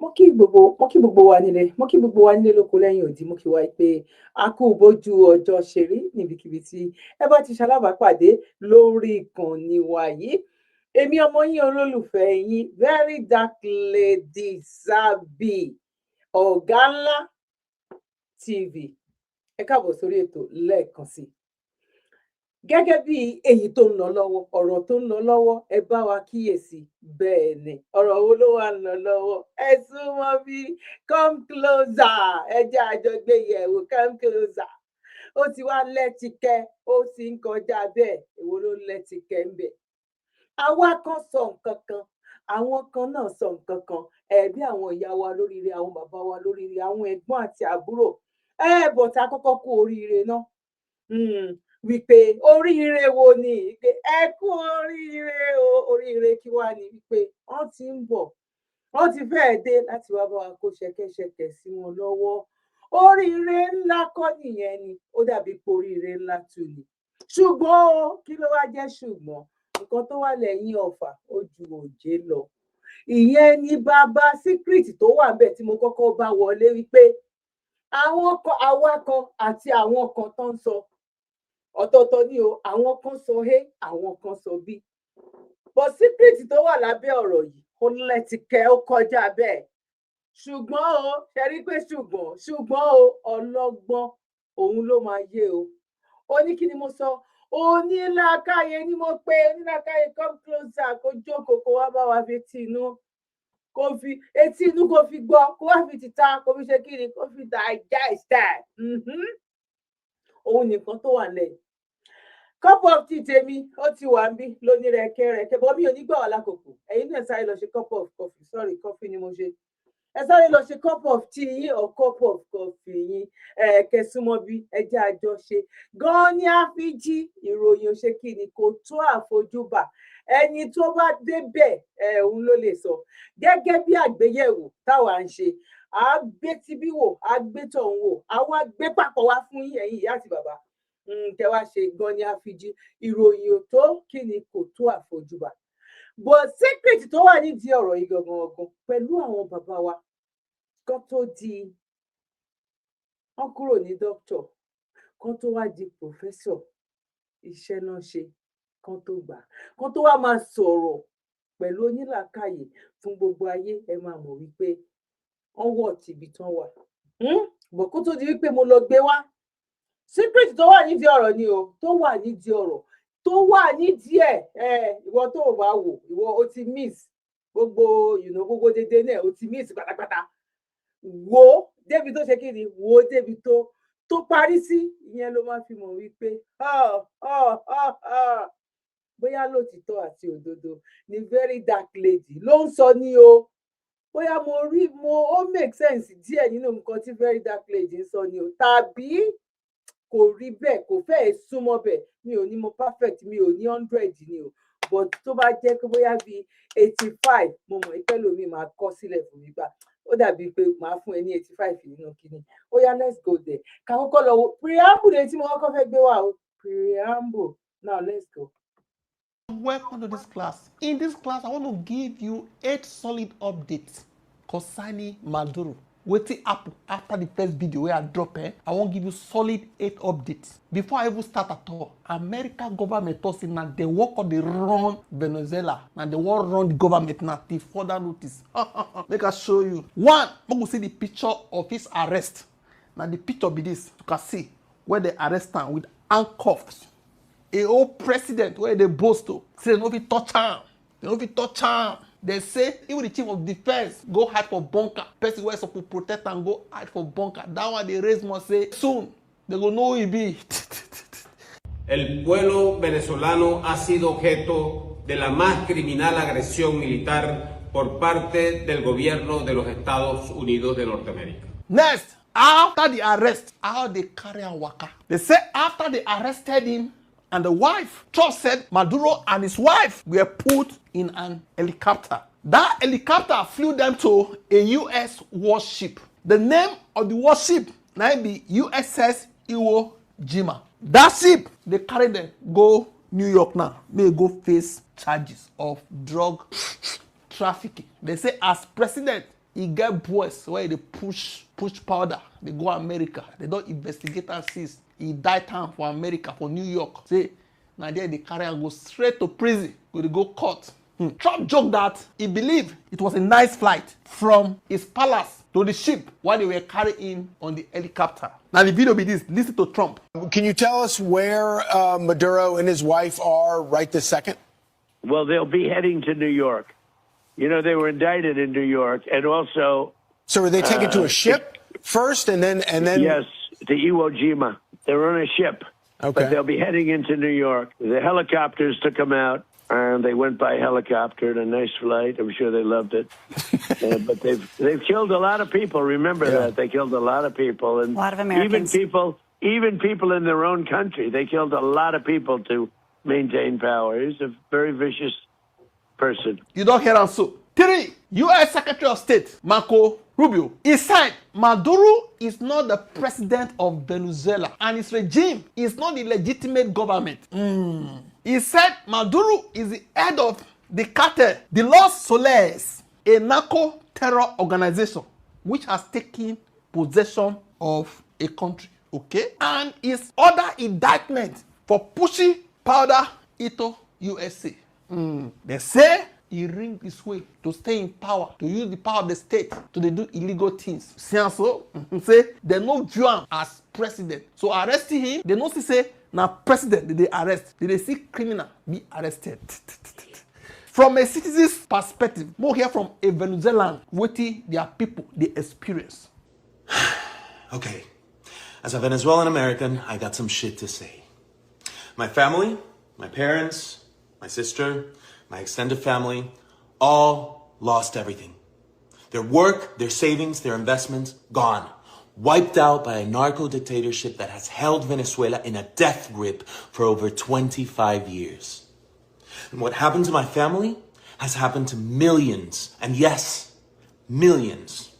mo kí gbogbo wa nílé lóko lẹ́yìn òdì, mo kí wa pé a kú bójú ọjọ́ ṣe rí níbikíbi tí ẹ bá ti ṣalábàápàdé lórí ìkànnì wa yìí. Èmi ọmọ yín olólùfẹ́ yín Verydarklady Zabby Oganla Tv. Ẹ káàbọ̀ sórí ètò lẹ́ẹ̀kan sí. Gẹ́gẹ́ bí èyí tó ń lọ lọ́wọ́, ọ̀rọ̀ tó ń lọ lọ́wọ́, ẹ bá wa kíyèsí. Bẹ́ẹ̀ ni, ọ̀rọ̀ wo ló wà ń lọ lọ́wọ́? Ẹ súnmọ́ bí, come closer, ẹ jẹ́ àjọ gbé yẹ̀wò, come closer. Ó ti wá lẹ́tìkẹ́, ó sì ń kọjá bẹ́ẹ̀, èwo ló lẹ́tìkẹ́ ń bẹ̀? Àwa kan sọ nǹkan kan, àwọn kan náà sọ nǹkan kan, bí àwọn ìyá wa lóríire, àwọn bàbá wa lóríire, àwọn ẹ̀gbọ́n àti àbúrò. Bọ̀tà kọ́kọ́ kú oríire náà. Wípé oríire wo ni? Wípé ẹ kú oríire o, oríire kí wá ni? Wípé wọ́n ti ń bọ̀, wọ́n ti fẹ́ẹ̀ dé láti wá bá wa kó ṣẹ̀kẹ̀ṣẹ̀kẹ̀ sí wọn lọ́wọ́. Oríire ńlá kọ́ nìyẹn ni, ó dàbí pé oríire ńlá tù ní. Ṣùgbọ́n o, kí ló wá jẹ́ ṣùgbọ́n? Nǹkan tó wà lẹ́yìn ọ̀fà ó ju òjé lọ. Ìyẹn ni bàbá secret tó wà ńbẹ̀ tí mo kọ́kọ́ bá wọlé wípé àwa kan àti àwọn kan tó ń sọ ọ̀tọ̀ọ̀tọ̀ ni o, àwọn kan sọ A, àwọn kan sọ B. But secret tó wà lábẹ́ ọ̀rọ̀ yìí ó lẹ́tìkẹ́, ó kọjá bẹ́ẹ̀. Ṣùgbọ́n o, ṣe rí pé ṣùgbọ́n o, ọlọ́gbọ́n òun ló máa yé o. Ó ní kí ni mo sọ? Onílàákàyè ni mo pé, onílàákàyè come closer, kó jókòó kó wá bá wa fi etí inú kó fi gbọ́, kó wá fi tìta, kó fi ṣe kí ni, kó fi digest ẹ̀. Òun nìkan tó wà lẹ́yìn. Cup of tea tèmi ó ti wà ń bí lóní rẹ̀kẹ̀rẹ̀kẹ̀, bọ́ mi ò ní gbà wá lákòókò. Ẹ̀yin náà sáré lọ ṣe cup of coffee, sorry, coffee ni mo ṣe. Ẹ sáré lọ ṣe cup of tea yín or cup of coffee yín, kẹsùmọ́ bí ẹjẹ́ àjọṣe. Gan ni a fi jí ìròyìn ó ṣe kí ni, kò tó àfojúbà. Ẹni tó bá débẹ̀, òun ló lè sọ. Gẹ́gẹ́ bí àgbéyẹ̀wò táwa ń ṣe, a gbé tibí wò, a gbé tọ̀hún wò, àwa gbé papọ̀ wá fún yín ẹ̀yin ìyá àti bàbá. Tẹ wá ṣe gan ni a fi jí ìròyìn ò tó kí ni, kò tó àfojúbà. But secret tó wà nídìí ọ̀rọ̀ yìí gangan pẹ̀lú àwọn bàbá wa kan tó di, wọ́n kúrò ní doctor, kan tó wá di professor, iṣẹ́ náà ṣe kan tó gbà, kan tó wá máa sọ̀rọ̀ pẹ̀lú onílàákàyè fún gbogbo ayé. Ẹ máa mọ̀ wípé wọ́n wọ̀ tìbí tán wà. Bọ̀ kó tó di wípé mo lọ gbé wá, secret tó wà nídìí ọ̀rọ̀ ni o, tó wà nídìí ọ̀rọ̀, tó wà nídìí ẹ̀. Ìwọ tó o bá wò, ìwọ o ti miss gbogbo dédé náà, o ti miss pátápátá. Wo débi tó ṣe kí ni, wo débi tó parí sí, ìyẹn ló máa fi mọ̀ wípé bóyá lótìtọ́ àti òdodo ni Verydarklady ló ń sọ ní o. Bóyá ó make sense díẹ̀ nínú nǹkan tí Verydarklady ń sọ ní o, tàbí kò rí bẹ́ẹ̀, kò fẹ́ẹ̀ súnmọ́ bẹ́ẹ̀. Mi ò ní mo perfect, mi ò ní 100 ni o, but tó bá jẹ́ pé bóyá bíi 85, mo mọ̀ ìpẹ́lòmíì máa kọ sílẹ̀ fún mi gbà. Ó dàbí pé màá fún ẹ ní 85 nínú kíní. Ó yá, let's go there. Ká kọ́kọ́ lọ wo preamble tí mo kọ́kọ́ fẹ́ gbé wá o. Preamble. Now let's go. Welcome to this class. In this class, I want to give you 8 solid updates concerning Maduro. Wetin happen after the first video where I drop I wan give you solid 8 updates. Before I even start at all, America government talk say na they work on the run Venezuela. Na they wan run the government now till further notice. Make I show you. One, make we see the picture of his arrest. Now the picture be this. You can see where they arrest him with handcuffs. A old president where they boast to say they no fit touch am. They no fit touch am. They say even the chief of defense go hide for bunker. Person wey supposed protect and go hide for bunker. That one they raise must say soon they go know who he be. El pueblo venezolano ha sido objeto de la más criminal agresión militar por parte del gobierno de los Estados Unidos de Norteamérica. Next, after the arrest, how they carry a waka. They say after they arrested him and the wife, Trump said Maduro and his wife were put in an helicopter. That helicopter flew them to a U.S. warship. The name of the warship now be USS Iwo Jima. That ship, they carry them go New York now. May go face charges of drug trafficking. They say as president, he get boys where they push powder. They go America. They don't investigate and seize. He die time for America, for New York. Say, now there they carry and go straight to prison. Go they go court. Trump joked that he believed it was a nice flight from his palace to the ship while they were carrying him on the helicopter. Now the video be this. Listen to Trump. Can you tell us where Maduro and his wife are right this second? Well, they'll be heading to New York. You know, they were indicted in New York, and also. So are they taken to a ship first, and then? Yes, to Iwo Jima. They're on a ship. Okay. But they'll be heading into New York. The helicopters took them out, and they went by helicopter in a nice flight. I'm sure they loved it. But they've killed a lot of people. Remember that they killed a lot of people, and a lot of Americans. Even people in their own country. They killed a lot of people to maintain power. He's a very vicious person. You don't hear him so. 3. U.S. Secretary of State Marco Rubio. He said Maduro is not the president of Venezuela and his regime is not the legitimate government. He said Maduro is the head of the cartel, the Los Soles, a narco terror organization which has taken possession of a country. Okay? And his other indictment for pushing powder into USA. They say he ring his way to stay in power, to use the power of the state to do illegal things. See so? Say they no view him as president. So arresting him, they no say now president did they arrest. Did they see criminal be arrested? From a citizen's perspective, more here from a Venezuelan, what their people they experience. Okay, as a Venezuelan American, I got some shit to say. My family, my parents, my sister, my extended family, all lost everything. Their work, their savings, their investments, gone. Wiped out by a narco dictatorship that has held Venezuela in a death grip for over 25 years. And what happened to my family has happened to millions, and yes, millions.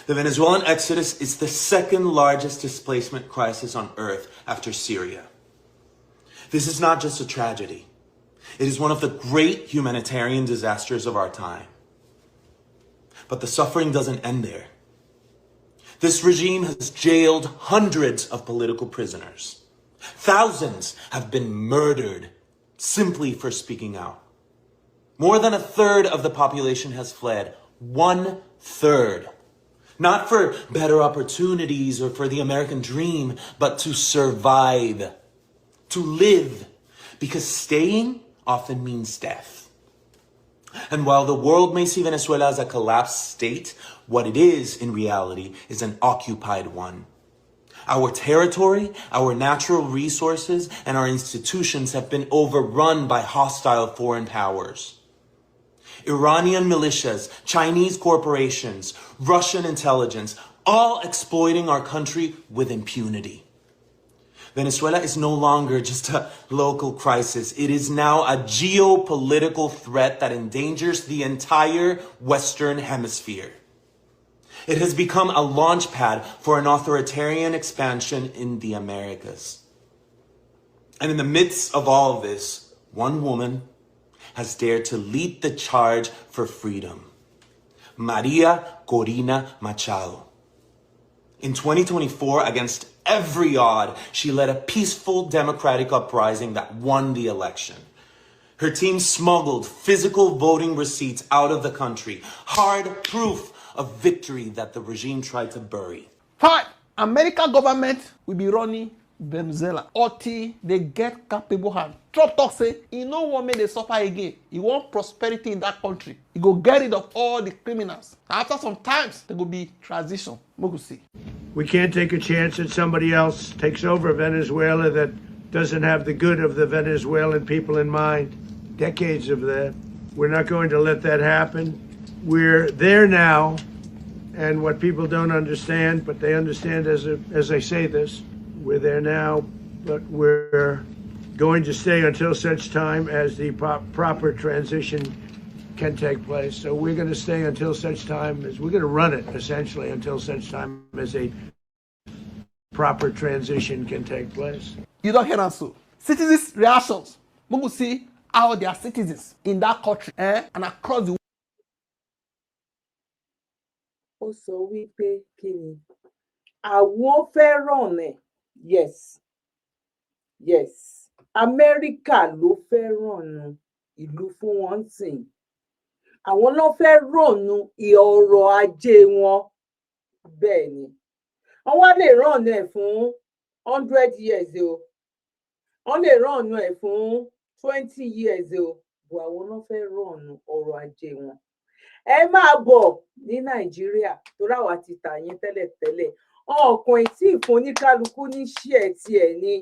The Venezuelan exodus is the second largest displacement crisis on earth after Syria. This is not just a tragedy. It is one of the great humanitarian disasters of our time. But the suffering doesn't end there. This regime has jailed hundreds of political prisoners. Thousands have been murdered simply for speaking out. More than 1/3 of the population has fled. 1/3. Not for better opportunities or for the American dream, but to survive, to live, because staying often means death. And while the world may see Venezuela as a collapsed state, what it is in reality is an occupied one. Our territory, our natural resources, and our institutions have been overrun by hostile foreign powers. Iranian militias, Chinese corporations, Russian intelligence, all exploiting our country with impunity. Venezuela is no longer just a local crisis. It is now a geopolitical threat that endangers the entire Western Hemisphere. It has become a launch pad for an authoritarian expansion in the Americas. And in the midst of all of this, one woman has dared to lead the charge for freedom. Maria Corina Machado. In 2024, against every odd, she led a peaceful democratic uprising that won the election. Her team smuggled physical voting receipts out of the country, hard proof of victory that the regime tried to bury. 5. American government will be running Venezuela until they get capable hand. Trump talk say he no want make they suffer again. He want prosperity in that country. He go get rid of all the criminals. After some times, there will be transition. We go see. We can't take a chance that somebody else takes over Venezuela that doesn't have the good of the Venezuelan people in mind. Decades of that. We're not going to let that happen. We're there now, and what people don't understand, but they understand as I say this, we're there now, but we're going to stay until such time as the proper transition can take place. So we're going to stay until such time as we're going to run it essentially until such time as a proper transition can take place. You don't hear so. Citizens' reactions. We will see how their citizens in that country and across the ó sọ wípé kí ni àwọn fẹ́ràn ẹ̀ yes Amẹ́ríkà ló fẹ́ràn ìlú fún wọn sìn àwọn ló fẹ́ rọ̀nù ọrọ̀ ajé wọn bẹ́ẹ̀ ni wọ́n lè rọ̀nù ẹ̀ fún 100 years o wọ́n lè rọ̀nù ẹ̀ fún 20 years o bò àwọn ló fẹ́ rọ̀nù ọrọ̀ ajé wọn ẹ máa bọ̀ ní Nàìjíríà torí àwa ti tà yín tẹ́lẹ̀tẹ́lẹ̀ ọkàn tí ìfún oníkálukú ní ṣíẹ̀ tiẹ̀ ni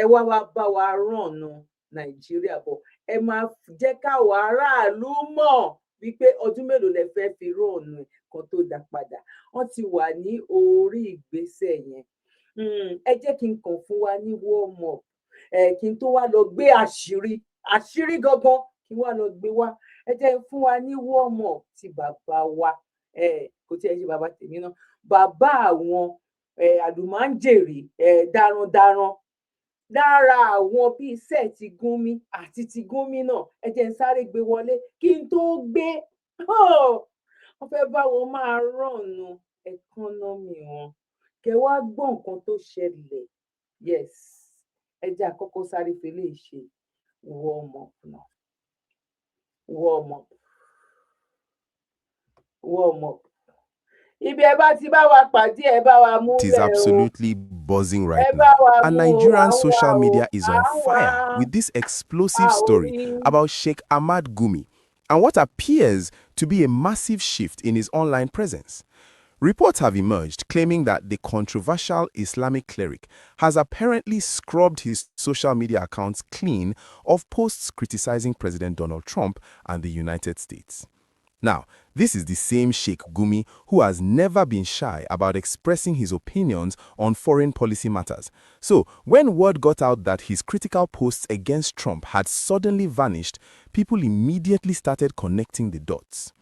ẹ wá bá wa rọ̀nù Nàìjíríà bọ̀ ẹ máa jẹ́ káwọn aráàlú mọ̀ wípé ọdún mélòó lẹ fẹ́ fi rọ̀nù kan tó dá padà wọ́n ti wà ní orí ìgbésẹ̀ yẹn ẹ jẹ́ kí n kàn fún wa ní warm up kí n tó wá lọ gbé àṣírí gangan kí n wá lọ gbé wá ẹ jẹ́ fún wa ní warm up ti bàbá wa kò tí ẹ ṣe bàbá tèmi náà bàbá àwọn àlùmáńjèrè darandaran lára àwọn bíi sẹ́ẹ̀tì Gúnmi àti ti Gúnmi náà ẹ jẹ́ n sáré gbé wọlé kí n tó gbé wọ́n fẹ́ bá wọn máa rọ̀nù ẹkọ́nọ́mì wọn kẹ́ wá gbọ́ nǹkan tó ṣẹlẹ̀ yes ẹ jẹ́ àkọ́kọ́ sáré fẹlẹ ṣe warm up náà warm up ibi ẹ bá ti bá wa pàdé ẹ bá wa mú It is absolutely buzzing right now, and Nigerian social media is on fire with this explosive story about Sheikh Ahmad Gumi and what appears to be a massive shift in his online presence. Reports have emerged claiming that the controversial Islamic cleric has apparently scrubbed his social media accounts clean of posts criticizing President Donald Trump and the United States. Now, this is the same Sheikh Gumi who has never been shy about expressing his opinions on foreign policy matters. So, when word got out that his critical posts against Trump had suddenly vanished, people immediately started connecting the dots.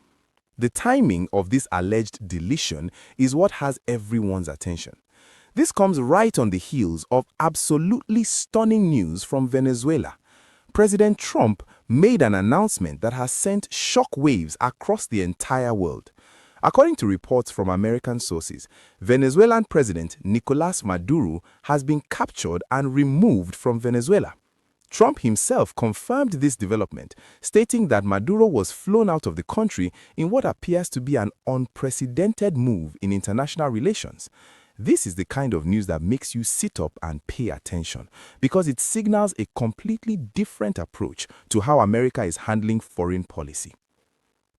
The timing of this alleged deletion is what has everyone's attention. This comes right on the heels of absolutely stunning news from Venezuela. President Trump made an announcement that has sent shockwaves across the entire world. According to reports from American sources, Venezuelan President Nicolas Maduro has been captured and removed from Venezuela. Trump himself confirmed this development, stating that Maduro was flown out of the country in what appears to be an unprecedented move in international relations. This is the kind of news that makes you sit up and pay attention because it signals a completely different approach to how America is handling foreign policy.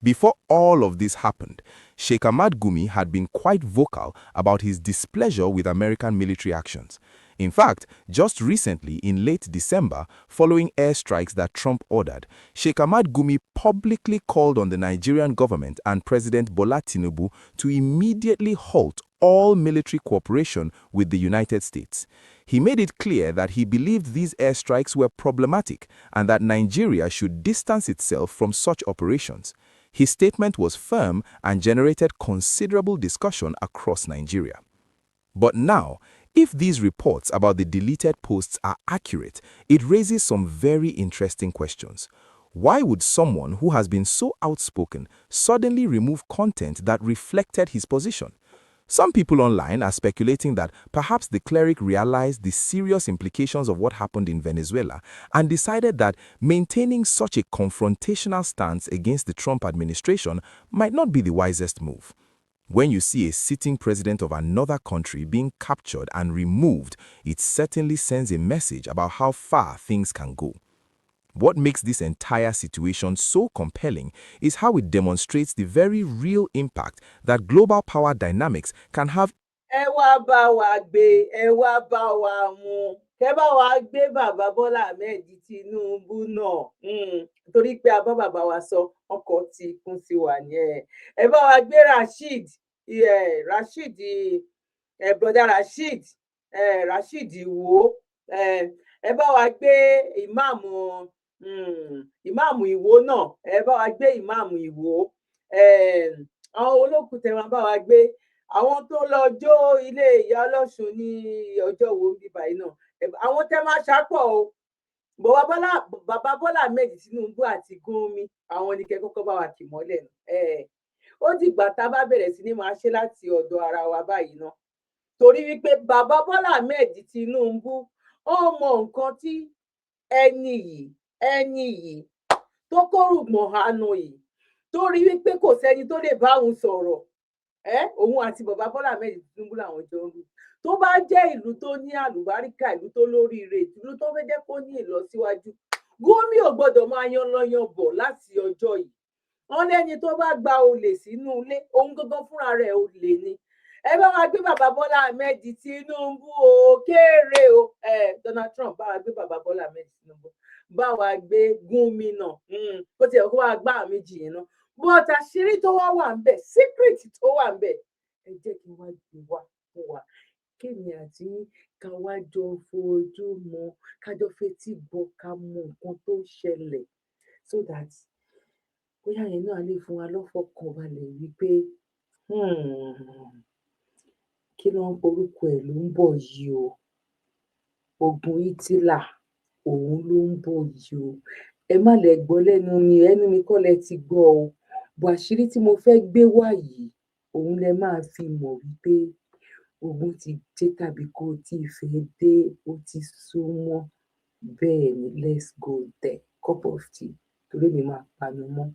Before all of this happened, Sheikh Ahmad Gumi had been quite vocal about his displeasure with American military actions. In fact, just recently in late December, following airstrikes that Trump ordered, Sheikh Ahmad Gumi publicly called on the Nigerian government and President Bola Tinubu to immediately halt all military cooperation with the United States. He made it clear that he believed these airstrikes were problematic and that Nigeria should distance itself from such operations. His statement was firm and generated considerable discussion across Nigeria. But now, if these reports about the deleted posts are accurate, it raises some very interesting questions. Why would someone who has been so outspoken suddenly remove content that reflected his position? Some people online are speculating that perhaps the cleric realized the serious implications of what happened in Venezuela and decided that maintaining such a confrontational stance against the Trump administration might not be the wisest move. When you see a sitting president of another country being captured and removed, it certainly sends a message about how far things can go. What makes this entire situation so compelling is how it demonstrates the very real impact that global power dynamics can have. Ẹ wá bá wa gbé, ẹ wá bá wa mú, kẹ́ bá wa gbé bàbá Bọ́lá Ahmed Tinubu náà. Torí pé abá bàbá wa sọ ọkọ̀ ti kún sí wa ní ẹ bá wa gbé brother Rasheed Ìwó, ẹ bá wa gbé ìmáàmù Ìwó náà, ẹ bá wa gbé ìmáàmù Ìwó, àwọn olókùn tẹ́ wá bá wa gbé, àwọn tó lọ jó ilé ìyá Ọlọ́ṣun ní ọjọ́ wo bí báyìí náà, àwọn tẹ́ máa ṣàpọ̀ o. Bàbá Bọ́lá Ahmed Tinubu àti Gúnmi, àwọn ni kẹ́ kọ́kọ́ bá wa kì mọ́lẹ̀. Ó dìgbà tá a bá bẹ̀rẹ̀ sí ní máa ṣe láti ọ̀dọ̀ ara wa báyìí náà torí wípé bàbá Bọ́lá Ahmed Tinubu ó mọ nǹkan tí ẹni yìí tó kórùgbọ̀n hànú yìí torí wípé kò sẹ́ni tó lè bá òun sọ̀rọ̀ òun àti bàbá Bọ́lá Ahmed Tinubu làwọn jọ ń lù tó bá jẹ́ ìlú tó ní àlùbáríkà ìlú tó lóríire ìlú tó fẹ́ jẹ́ kó ní ìlọsíwájú Gumi ò gbọ́dọ̀ máa yan lọ́yàn bọ̀ láti ọjọ́ yìí wọ́n lẹ́ni tó bá gba olè sínú ilé òun gangan fúnra rẹ̀ olè ni ẹ bá wa gbé bàbá Bọ́lá Ahmed Tinubu o kéré o Donald Trump bá wa gbé bàbá Bọ́lá Ahmed Tinubu bá wa gbé Gumi náà kó tiẹ̀ kó wa gbá méjì yẹn náà but àṣírí tó wà ń bẹ̀ secret tó wà ń bẹ̀ ẹ jẹ́ kí wọ́n gbé wá fún wa kémi àti ká wá jọ fojú mọ kájọ fetí gbọ́ ká mọ nǹkan tó ṣẹlẹ̀ so that bóyá yẹn náà lè fún wa lọ́fọ̀kànbalẹ̀ wípé kí ló ń porúkọ ẹ̀ ló ń bọ̀ yìí o ogun ìtìlá òun ló ń bọ̀ yìí o ẹ má lè gbọ́ lẹ́nu mi ẹnu mi kọ́ lẹ ti gbọ́ o bó àṣírí tí mo fẹ́ gbé wá yìí òun lẹ máa fi mọ̀ wípé ogun ti dé tàbí kó tí ì fẹ́ dé ó ti súnmọ́ bẹ́ẹ̀ ni let's go there cup of tea torí mi máa panu mọ́.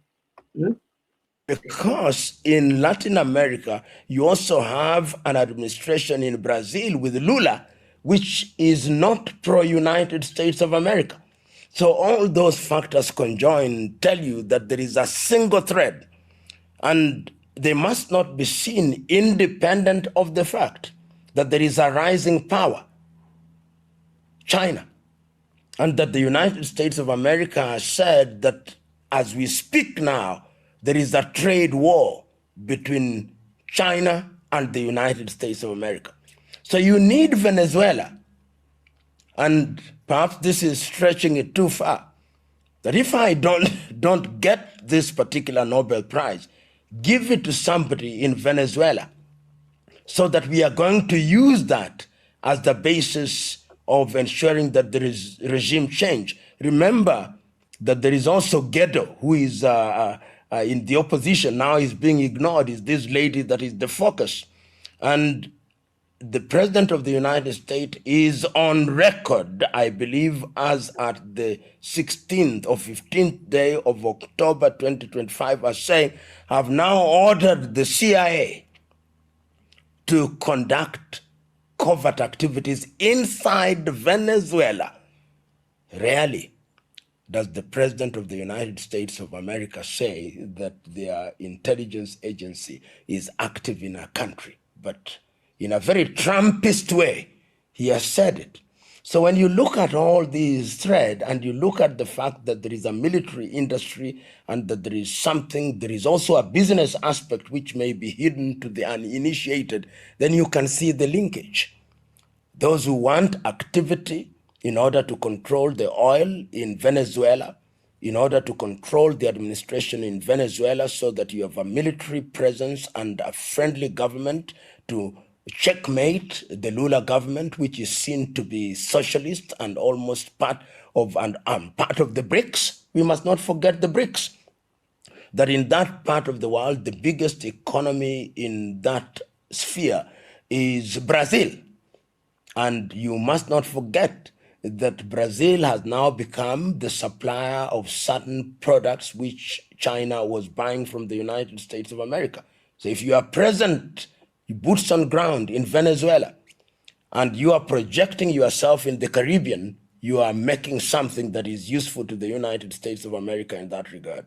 Because in Latin America, you also have an administration in Brazil with Lula, which is not pro-United States of America. So all those factors conjoined tell you that there is a single thread, and they must not be seen independent of the fact that there is a rising power, China, and that the United States of America has said that as we speak now, there is a trade war between China and the United States of America. So you need Venezuela, and perhaps this is stretching it too far, that if I don't get this particular Nobel Prize, give it to somebody in Venezuela, so that we are going to use that as the basis of ensuring that there is regime change. Remember that there is also Guaido, who is in the opposition, now is being ignored, is this lady that is the focus. And the President of the United States is on record, I believe, as at the 16th or 15th day of October 2025, as saying, have now ordered the CIA to conduct covert activities inside Venezuela. Rarely does the President of the United States of America say that their intelligence agency is active in a country. But in a very Trumpist way, he has said it. So when you look at all these threads and you look at the fact that there is a military industry and that there is also a business aspect which may be hidden to the uninitiated, then you can see the linkage. Those who want activity in order to control the oil in Venezuela, in order to control the administration in Venezuela so that you have a military presence and a friendly government to checkmate the Lula government, which is seen to be socialist and almost part of the BRICS. We must not forget the BRICS, that in that part of the world, the biggest economy in that sphere is Brazil. And you must not forget that Brazil has now become the supplier of certain products which China was buying from the United States of America. So if you are present, boots on ground in Venezuela, and you are projecting yourself in the Caribbean, you are making something that is useful to the United States of America in that regard.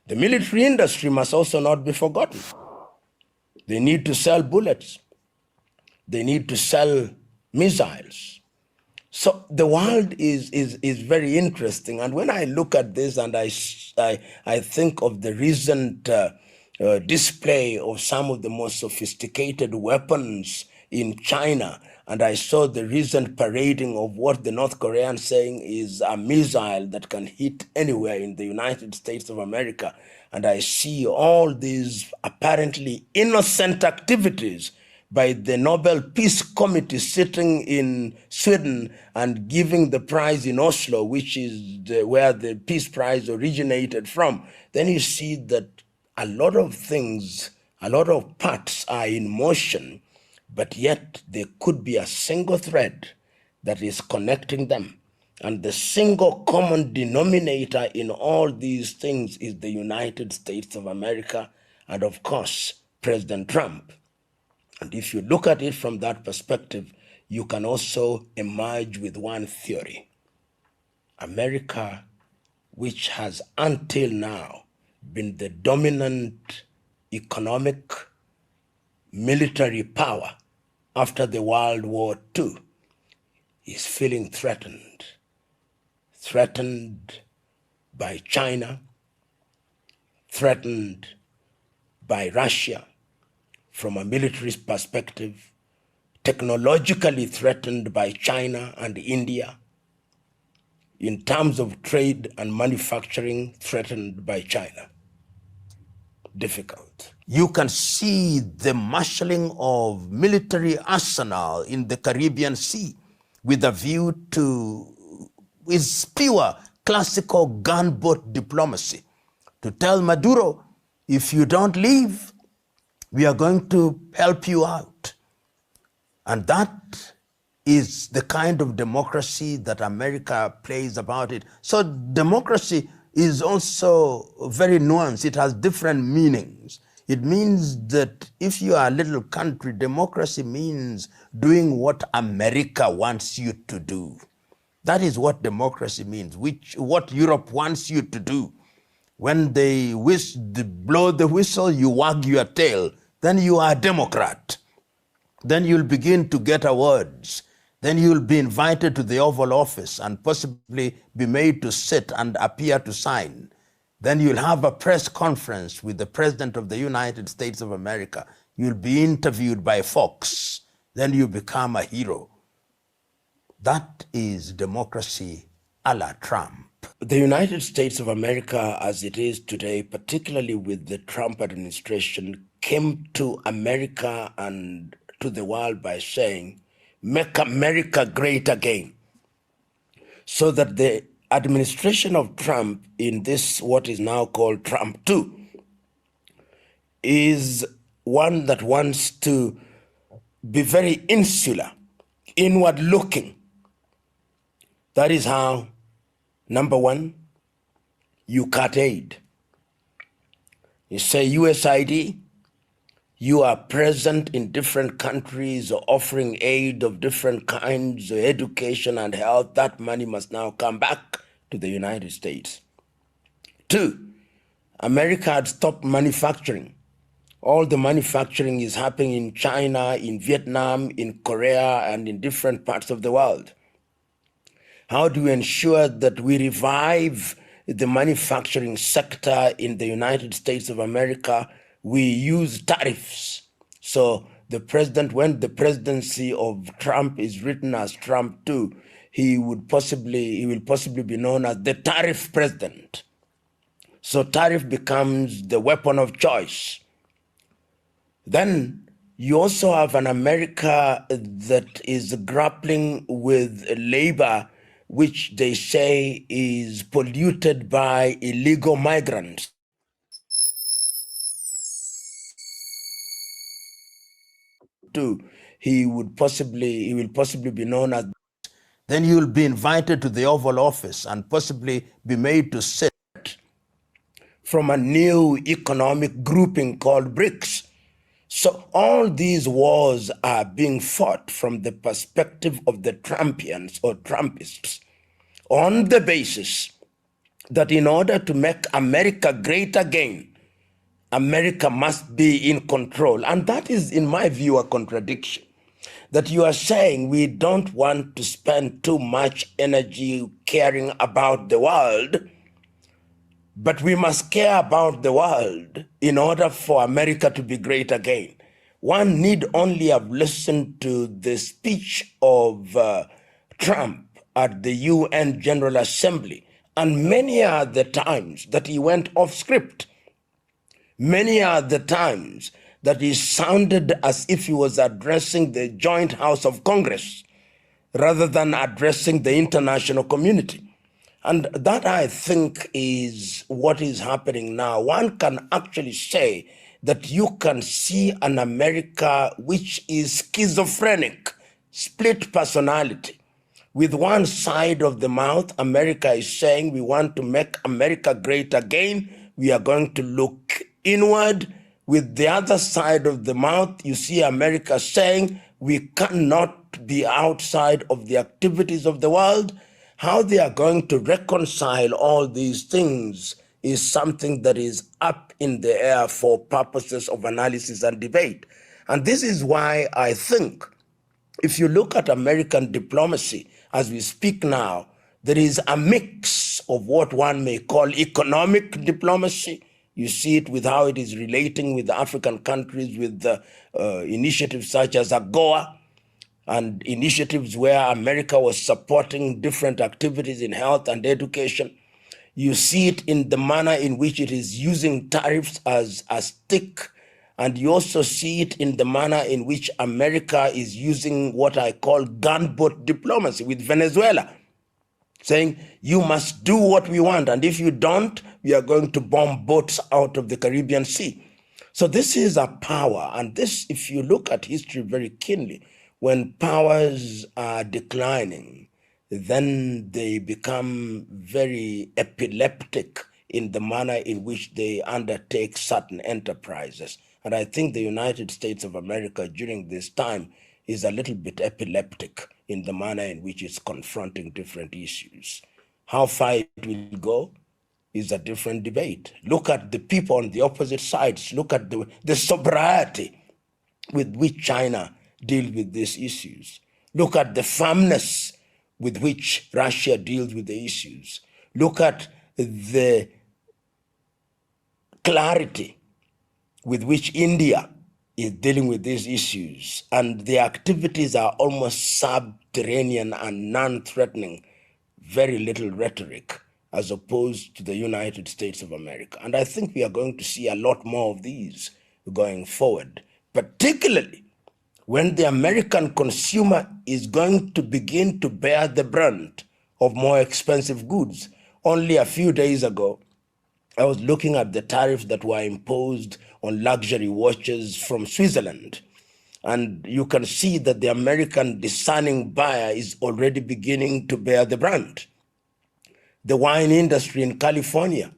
The military industry must also not be forgotten. They need to sell bullets. They need to sell missiles. So the world is very interesting. And when I look at this and I think of the recent display of some of the most sophisticated weapons in China, and I saw the recent parading of what the North Koreans saying is a missile that can hit anywhere in the United States of America, and I see all these apparently innocent activities by the Nobel Peace Committee sitting in Sweden and giving the prize in Oslo, which is where the Peace Prize originated from, then you see that a lot of things A lot of parts are in motion, but yet there could be a single thread that is connecting them. And the single common denominator in all these things is the United States of America and, of course, President Trump. And if you look at it from that perspective, you can also emerge with one theory. America, which has until now been the dominant economic, military power after the World War II, is feeling threatened. Threatened by China, threatened by Russia from a military perspective, technologically threatened by China and India, in terms of trade and manufacturing, threatened by China. Difficult. You can see the marshalling of military arsenal in the Caribbean Sea with a view to is pure classical gunboat diplomacy to tell Maduro, if you don't leave, we are going to help you out. And that is the kind of democracy that America plays about it. So democracy is also very nuanced. It has different meanings. It means that if you are a little country, democracy means doing what America wants you to do. That is what democracy means, what Europe wants you to do. When they blow the whistle, you wag your tail. Then you are a Democrat. Then you'll begin to get awards. Then you'll be invited to the Oval Office and possibly be made to sit and appear to sign. Then you'll have a press conference with the President of the United States of America. You'll be interviewed by Fox. Then you become a hero. That is democracy a la Trump. The United States of America, as it is today, particularly with the Trump administration, came to America and to the world by saying, make America great again. So that the administration of Trump in this, what is now called Trump 2, is one that wants to be very insular, inward looking. That is how, number one, you cut aid. You say USAID, you are present in different countries offering aid of different kinds, education and health. That money must now come back to the United States. Two, America had stopped manufacturing. All the manufacturing is happening in China, in Vietnam, in Korea, and in different parts of the world. How do we ensure that we revive the manufacturing sector in the United States of America? We use tariffs. So the president, when the presidency of Trump is written as Trump 2, he will possibly be known as the tariff president. So tariff becomes the weapon of choice. Then you also have an America that is grappling with labor, which they say is polluted by illegal migrants. He will possibly be known as. Then you'll be invited to the Oval Office and possibly be made to sit from a new economic grouping called BRICS. So all these wars are being fought from the perspective of the Trumpians or Trumpists on the basis that in order to make America great again, America must be in control. And that is, in my view, a contradiction. That you are saying we don't want to spend too much energy caring about the world, but we must care about the world in order for America to be great again. One need only have listened to the speech of Trump at the UN General Assembly, and many are the times that he went off script. Many are the times that he sounded as if he was addressing the joint House of Congress rather than addressing the international community. And that, I think, is what is happening now. One can actually say that you can see an America which is schizophrenic, split personality. With one side of the mouth, America is saying we want to make America great again. We are going to look inward. With the other side of the mouth, you see America saying we cannot be outside of the activities of the world. How they are going to reconcile all these things is something that is up in the air for purposes of analysis and debate. And this is why I think if you look at American diplomacy as we speak now, there is a mix of what one may call economic diplomacy. You see it with how it is relating with the African countries, with the initiatives such as AGOA, and initiatives where America was supporting different activities in health and education. You see it in the manner in which it is using tariffs as a stick, and you also see it in the manner in which America is using what I call gunboat diplomacy with Venezuela, saying you must do what we want, and if you don't, we are going to bomb boats out of the Caribbean Sea. So this is a power, and this, if you look at history very keenly, when powers are declining, then they become very epileptic in the manner in which they undertake certain enterprises. And I think the United States of America during this time is a little bit epileptic in the manner in which it's confronting different issues. How far it will go is a different debate. Look at the people on the opposite sides. Look at the sobriety with which China deals with these issues. Look at the firmness with which Russia deals with the issues. Look at the clarity with which India is dealing with these issues, and the activities are almost subterranean and non-threatening, very little rhetoric, as opposed to the United States of America. And I think we are going to see a lot more of these going forward, particularly when the American consumer is going to begin to bear the brunt of more expensive goods. Only a few days ago, I was looking at the tariffs that were imposed on luxury watches from Switzerland. And you can see that the American discerning buyer is already beginning to bear the brunt. The wine industry in California,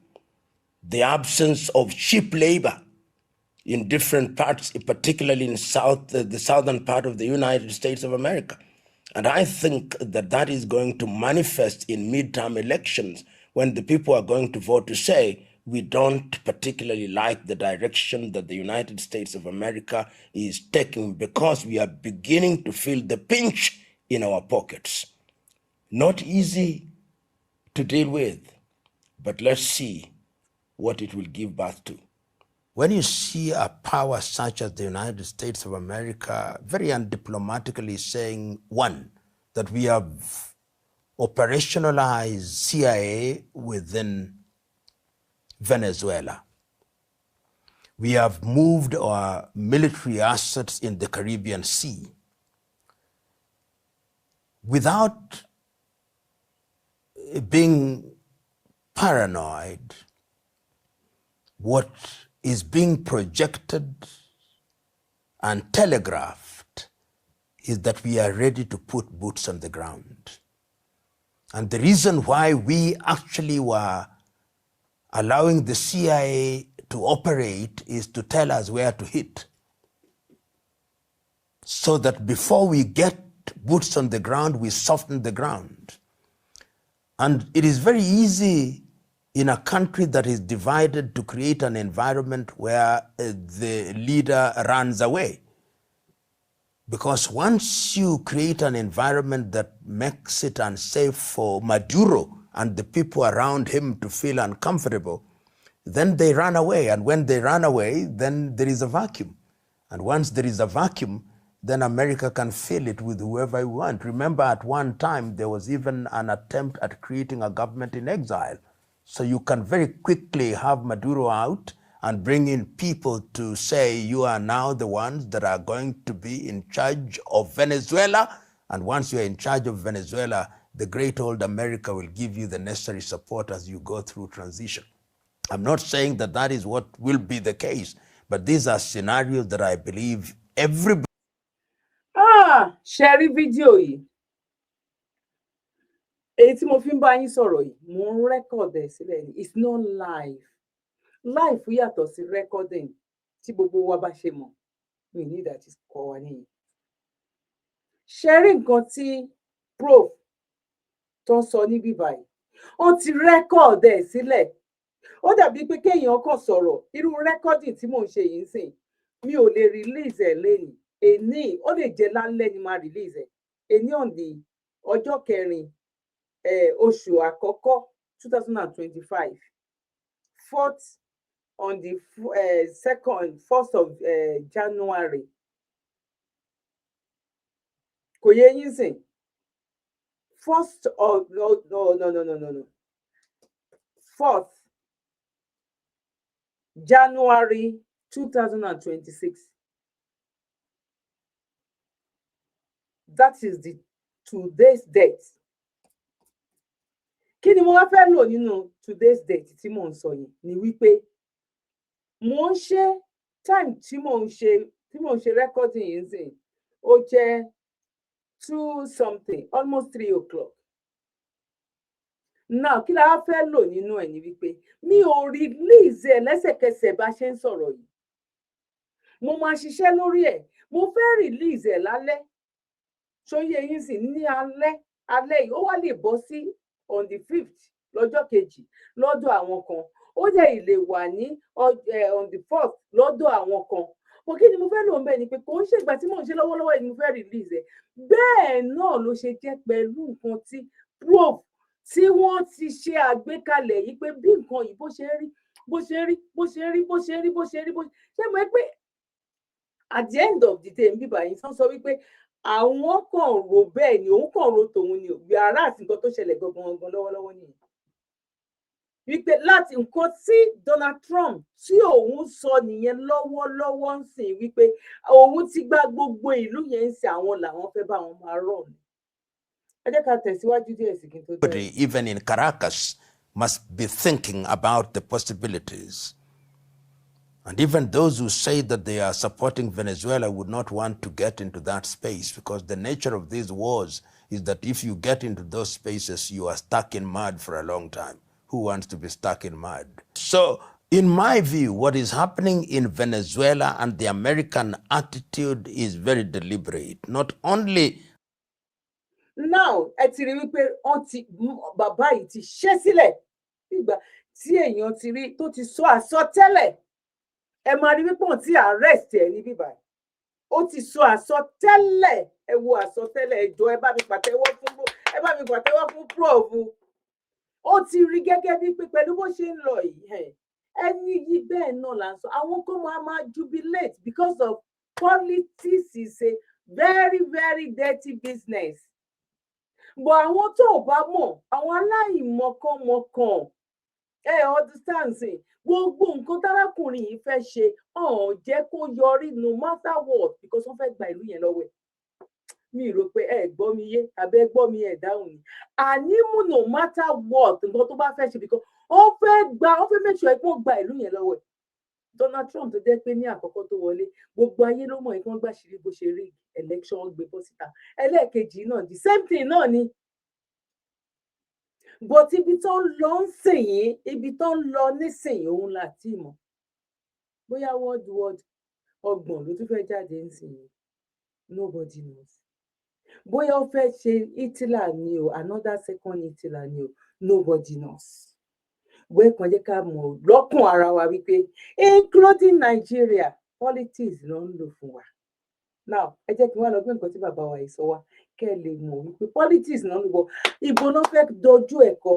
the absence of cheap labor in different parts, particularly in the southern part of the United States of America. And I think that that is going to manifest in midterm elections when the people are going to vote to say, we don't particularly like the direction that the United States of America is taking because we are beginning to feel the pinch in our pockets. Not easy to deal with, but let's see what it will give birth to. When you see a power such as the United States of America very undiplomatically saying, one, that we have operationalized CIA within Venezuela. We have moved our military assets in the Caribbean Sea without being paranoid. What is being projected and telegraphed is that we are ready to put boots on the ground. And the reason why we actually were allowing the CIA to operate is to tell us where to hit, so that before we get boots on the ground, we soften the ground. And it is very easy in a country that is divided to create an environment where the leader runs away. Because once you create an environment that makes it unsafe for Maduro and the people around him to feel uncomfortable, then they run away. And when they run away, then there is a vacuum. And once there is a vacuum, then America can fill it with whoever you want. Remember, at one time, there was even an attempt at creating a government in exile. So you can very quickly have Maduro out and bring in people to say, you are now the ones that are going to be in charge of Venezuela. And once you're in charge of Venezuela, the great old America will give you the necessary support as you go through transition. I'm not saying that that is what will be the case, But these are scenarios that I believe everybody. Share video yìí. Èyí tí mo fi ń bá yín sọ̀rọ̀ yìí, mo ń record ẹ̀ sílẹ̀ ni. It's not live. Live yàtọ̀ sí recording tí gbogbo wa bá ṣe mọ̀. We need that is kọ́ wa nìyí. Sharing nǹkan tí prof tó sọ níbí báyìí. Wọ́n ti record ẹ̀ sílẹ̀. Ó dàbí pé kéèyàn kàn sọ̀rọ̀. Irú recording tí mò ń ṣe yìí sìn. Mi ò lè release ẹ̀ lẹ́yìn. Èní ó lè jẹ́ lálẹ́ ni máa release ẹ̀. Èní on the ọjọ́ kẹrin oṣù àkọ́kọ́ 2025. 4th on the 1st of January. Kò yé yín sìn. 1st of no. 4th January 2026. That is the today's date. Kí ni mo wá fẹ́ lò nínú today's date tí mò ń sọ yìí ni wípé mo ń ṣe time tí mò ń ṣe recording yìí sìn ó jẹ́ 2 something almost 3 o'clock. Now kí la wá fẹ́ lò nínú ẹ̀ ni wípé mi ò release ẹ̀ lẹ́sẹ̀kẹsẹ̀ bá ṣe ń sọ̀rọ̀ yìí. Mo máa ṣiṣẹ́ lórí ẹ̀. Mo fẹ́ release ẹ̀ lálẹ́. Ṣóyé yín sì ní alẹ́ yìí ó wá lè bọ́ sí on the 5th lọ́jọ́ kejì lọ́dọ̀ àwọn kan. Ó dẹ̀ lè wà ní on the 4th lọ́dọ̀ àwọn kan. Mo kí ni mo fẹ́ lò ń bẹ̀ ni pé kò ń ṣègbà tí mò ń ṣe lọ́wọ́lọ́wọ́ yìí mo fẹ́ release ẹ̀. Bẹ́ẹ̀ náà ló ṣe jẹ́ pẹ̀lú nǹkan tí prof tí wọ́n ti ṣe àgbékalẹ̀ yìí pé bí nǹkan yìí bó ṣe rí. Ṣé mo pé at the end of the day bíbá yìí sọ wípé àwọn kan rò bẹ́ẹ̀ ni òun kan rò tòun ni òbí ara àti nǹkan tó ṣẹlẹ̀ gangan lọ́wọ́lọ́wọ́ nìyẹn. Wípé láti nǹkan tí Donald Trump tí òun sọ nìyẹn lọ́wọ́lọ́wọ́ ń sìn wípé òun ti gba gbogbo ìlú yẹn ń sìn àwọn làwọn fẹ́ bá wọn máa rọ̀ ni. Ẹ jẹ́ ká tẹ̀síwájú díẹ̀ sí kí n tó Everybody, even in Caracas, must be thinking about the possibilities. And even those who say that they are supporting Venezuela would not want to get into that space, because the nature of these wars is that if you get into those spaces, you are stuck in mud for a long time. Who wants to be stuck in mud? So, in my view, what is happening in Venezuela and the American attitude is very deliberate. Not only now ẹ ti rí wípé bàbá yìí ti ṣẹ́ sílẹ̀ nígbà tí èèyàn ti rí tó ti sọ àsọtẹ́lẹ̀. Ẹ máa rí wípé wọ́n ti arrest ẹ̀ ní bíbá. Ó ti sọ àsọtẹ́lẹ̀. Ẹ wo àsọtẹ́lẹ̀ ẹjọ́ ẹ bá mi pàtẹ́wọ́ fún prof. Ó ti rí gẹ́gẹ́ bí pé pẹ̀lú bó ṣe ń lọ yìí. Ẹni yìí bẹ́ẹ̀ náà là ń sọ. Àwọn kan máa jubilate because of politics is a very, very dirty business. But àwọn tó bá mọ̀, àwọn aláìmọ̀kànmọ̀kàn, understand say gbogbo nǹkan tárákùnrin yìí fẹ́ ṣe jẹ́ kó yọrí no matter what because wọ́n fẹ́ gba ìlú yẹn lọ́wọ́ ẹ̀. Mi rò pé ẹ gbọ́ mi yé àbí ẹ gbọ́ mi ẹ̀ dáhùn ni. Àní mú no matter what nǹkan tó bá fẹ́ ṣe because wọ́n fẹ́ make sure pé wọ́n gba ìlú yẹn lọ́wọ́ ẹ̀. Donald Trump tó jẹ́ pé ní àkọ́kọ́ tó wọlé gbogbo ayé ló mọ̀ pé wọ́n gbàṣírí bó ṣe rí election gbé bọ́ síta. Ẹlẹ́ẹ̀kejì náà the same thing náà ni. But ibi tó ń lọ nísìnyí, ibi tó ń lọ nísìnyí òun láti mọ̀. Bóyá world 30 ló tún fẹ́ jáde nísìnyí. Nobody knows. Bóyá ó fẹ́ ṣe Hitler ni o, another second Hitler ni o, nobody knows. Bóyá kan jẹ́ ká mọ̀ lọ́kàn ara wa wípé including Nigeria, politics ló ń lò fún wa. Now, ẹ jẹ́ kí wọ́n lọ gbé nǹkan tí bàbá wa yìí sọ wá kẹ́ ẹ lè mọ̀ wípé politics náà ń lò ìbò náà fẹ́ dojú ẹ̀ kọ.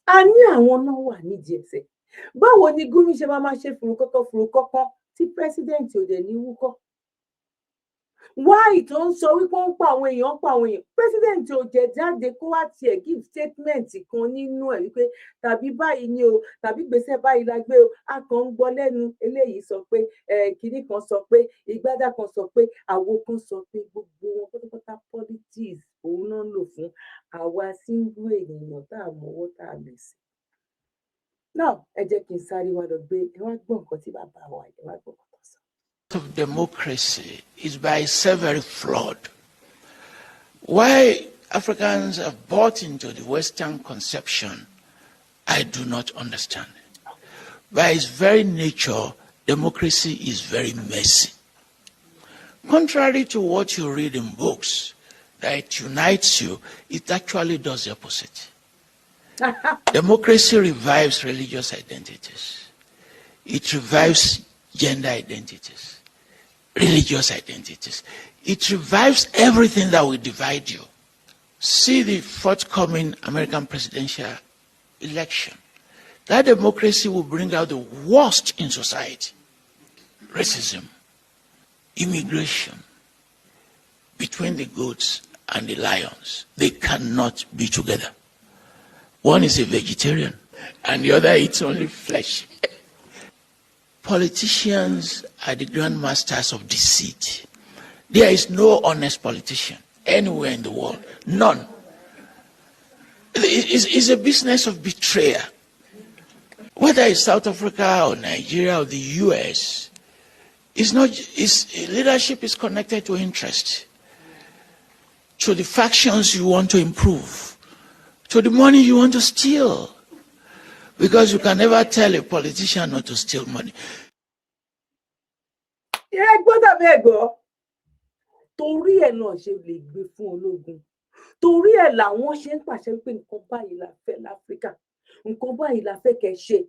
A ní àwọn náà wà nídìí ẹsẹ̀. Báwo ni Gumi ṣe máa ṣe furukọ́kọ́ tí president ò dẹ̀ ní wúkọ́? Why tó ń sọ wípé ó ń pa àwọn èèyàn? President ò jẹ́ jáde kó wá tiẹ̀ give statement kan nínú ẹ̀ wípé tàbí báyìí ni o, tàbí gbèsè báyìí la gbé o. A kàn ń gbọ́ lẹ́nu eléyìí sọ pé kinní kan sọ pé ìgbádà kan sọ pé àwo kan sọ pé gbogbo wọn pátápátá politics òun náà ń lò fún àwa single ènìyàn tá a mọwọ́ tá a mẹsẹ̀. Now ẹ jẹ́ kí n sáré wá lọ gbé ẹ wá gbọ́ nǹkan tí bàbá wa ẹ wá gbọ́ nǹkan tó sọ. of democracy is by itself very flawed. Why Africans have bought into the Western conception, I do not understand. By its very nature, democracy is very messy. Contrary to what you read in books, that it unites you, it actually does the opposite. Democracy revives religious identities. It revives gender identities, religious identities. It revives everything that will divide you. See the forthcoming American presidential election. That democracy will bring out the worst in society. Racism, immigration, between the goats and the lions. They cannot be together. One is a vegetarian and the other eats only flesh. Politicians are the grandmasters of deceit. There is no honest politician anywhere in the world. None. It's a business of betrayal. Whether it's South Africa or Nigeria or the US, leadership is connected to interest, to the factions you want to improve, to the money you want to steal. Because you can never tell a politician not to steal money. Torí ẹ̀ náà ṣe lè gbé fún ológun. Torí ẹ̀ làwọn ṣe ń pàṣẹ pé nǹkan báyìí la fẹ́ l'Áfíríkà. Nǹkan báyìí la fẹ́ kẹ́ ṣe.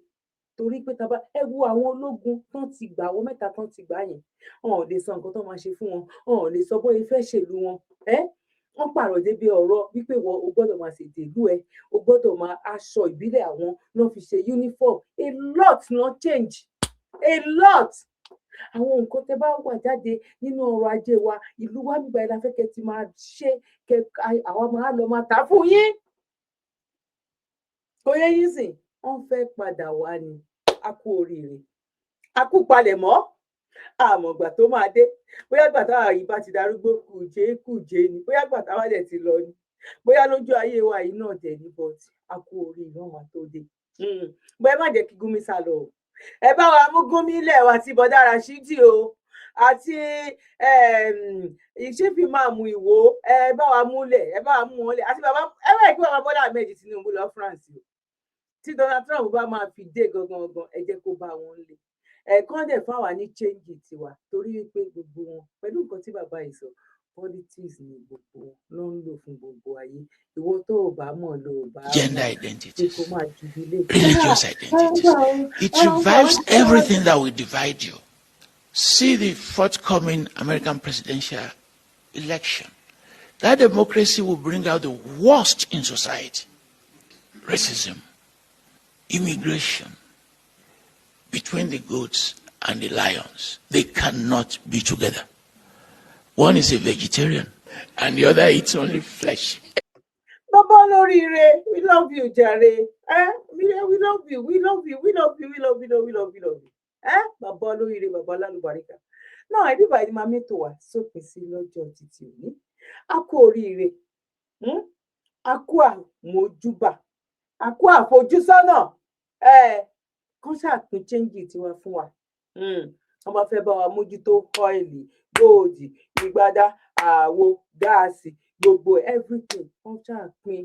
Torí pé tá bá ẹ wo àwọn ológun tán ti gbà àwọn mẹ́ta tán ti gbà yẹn. Wọn ò lè sọ nǹkan tó máa ṣe fún wọn. Wọn ò lè sọ bóyá fẹ́ ṣèlú wọn. Wọ́n pààrọ̀ débi ọ̀rọ̀ wípé wọ́n o gbọ́dọ̀ máa ṣètò ìlú ẹ, o gbọ́dọ̀ máa aṣọ ìbílẹ̀ àwọn náà fi ṣe uniform. A lot no change. A lot. Àwọn nǹkan tẹ́ bá wà jáde nínú ọrọ̀ ajé wa, ìlú wa nígbà yẹn la fẹ́ kẹ́ ti máa ṣe kẹ́ àwọn máa lọ máa tà fún yín. Kò yẹ yín sìn, wọ́n fẹ́ padà wá ni. A kú oríire. A kú palẹ̀mọ́. Àmọ̀gbà tó máa dé. Bóyá gbà táwa yìí bá ti darúgbó kùjé ni. Bóyá gbà táwa dẹ̀ ti lọ ni. Bóyá lójú ayé wa yìí náà dẹ̀ ní but a kú oríire wọn wá tó dé. Bóyá má jẹ́ kí Gúnmi sá lọ o. Ẹ bá wa mú Gúnmi ilẹ̀ wa ti bọ̀dá Rashidi o. Àti ìṣèfì máa mú ìwò. Ẹ bá wa múlẹ̀. Ẹ bá wa mú wọn lẹ̀. Àti bàbá ẹ bá ìpín bàbá Bọ́lá Ahmed Tinubu lọ France o. Tí Donald Trump bá máa fi dé gangan ẹ jẹ́ kó bá wọn lé. Kán dẹ̀ fáwa ní change tiwa torí wípé gbogbo wọn pẹ̀lú nǹkan tí bàbá yìí sọ politics ni gbogbo wọn ló ń lò fún gbogbo ayé. Ìwọ tó o bá mọ̀ ló o bá gender identities, religious identities. It revives everything that will divide you. See the forthcoming American presidential election. That democracy will bring out the worst in society. Racism, immigration, between the goats and the lions. They cannot be together. One is a vegetarian and the other eats only flesh. Baba Orire, we love you, Jare. We love you. We love you. We love you. We love you. We love you. We love you. Baba Orire, Baba Lalubarika. Now, I divide my metoa so pesi lọ́jọ́ títí òní. A kú oríire. A kú àmójúbà. A kú àfojúsọ́nà. Kán ṣàpín change tiwa fún wa. Wọ́n bá fẹ́ bá wa mójútó ọ́ìlì, góòdì, ìgbádá, àwo, gáàsì, gbogbo everything. Wọ́n ṣàpín.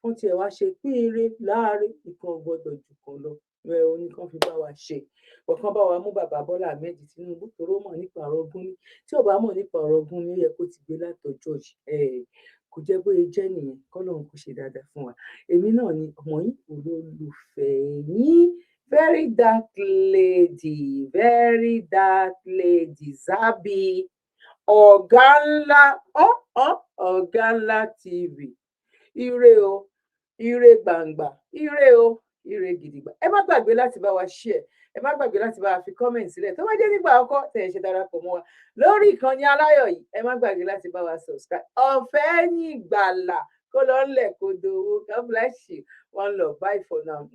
Wọ́n tiẹ̀ wá ṣe pínre láàárín ìkan gbọ́dọ̀ jù kan lọ. Oníkan fi bá wa ṣe. Ọ̀kan bá wa mú bàbá Bọ́lá Ahmed Tinubu toró mọ̀ nípa ọ̀rọ̀ Gúnmi. Tí ò bá mọ̀ nípa ọ̀rọ̀ Gúnmi, ó yẹ kó ti gbé látọjọ́ yìí. Kò jẹ́ bóyá jẹ́ nìyẹn. Kọ́lọ́run kò ṣe dáadáa fún wa. Èmi náà ni ọmọ yín olólùfẹ́ yín. Verydarklady, Zabby Oganla, Oganla TV. Ire o, ire gbangba, ire o, ire gidigba. Ẹ má gbàgbé láti bá wa share. Ẹ má gbàgbé láti bá wa fi comment sílẹ̀. Tó bá jẹ́ nígbà àkọ́kọ́ tẹ́ ẹ ṣe darapọ̀ mọ́ wa lórí ìkànnì aláyọ̀ yìí. Ẹ má gbàgbé láti bá wa subscribe. Ọ̀fẹ́ ní ìgbàlà kó lọ ńlẹ̀ kó dowó. God bless you. One love. Bye for now.